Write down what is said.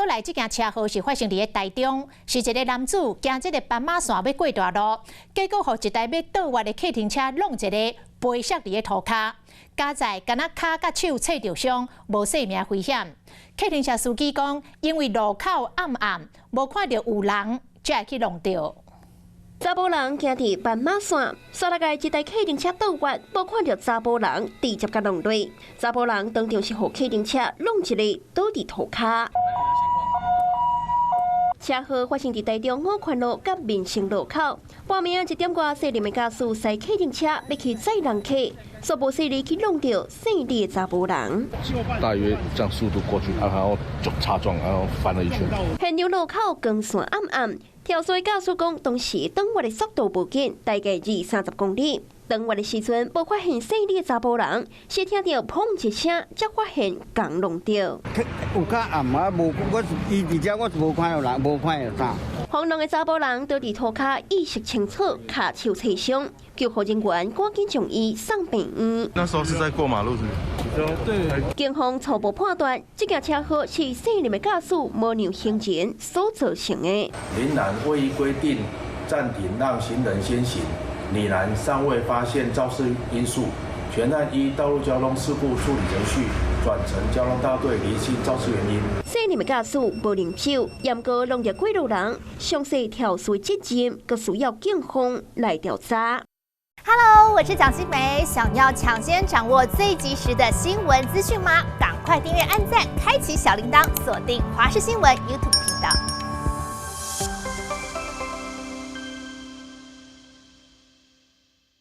过来，这件车祸是发生伫台中，是一个男子行这个斑马线要过大路，结果互一台要倒弯的客停车弄一个飞摔伫个涂骹，加在敢若骹甲手切着伤，无生命危险。客停车司机讲，因为路口暗，无看到有人，才会去弄着。 查甫人行伫斑马线，刷落来一台客停车倒弯，无看到查甫人，直接甲弄落。查甫人当场是互客停车弄一个倒伫涂骹。车祸发生伫台中五环路甲民生路口，半暝1点外，细林的驾驶驶客停车要去载人客，煞无细力去弄到姓李的查甫人。大约这样速度过去，然后就擦撞，然后翻了一圈。现场路口光线暗。 跳水驾驶讲，当时转弯的速度不紧，大概20-30公里。转弯的时阵，无发现姓李的查甫人，是听到砰一声，才发现刚弄到。有较暗啊，无我伊伫遮，我是无看到人，无看到啥。慌乱的查甫人倒伫涂骹，意识清楚，骹手切伤，救护人员赶紧将伊送病院。那时候是在过马路是？对。警方初步判断，这件车祸是姓林的驾驶无让行人所造成的。林男未依规定暂停让行人先行，李男尚未发现肇事因素，全案依道路交通事故处理程序转呈交通大队厘清肇事原因。姓林的驾驶无饮酒，严格弄着过路人，详细跳水责任，更需要警方来调查。 Hello， 我是蒋欣梅。想要抢先掌握最及时的新闻资讯吗？赶快订阅、按赞、开启小铃铛，锁定华视新闻 YouTube 频道。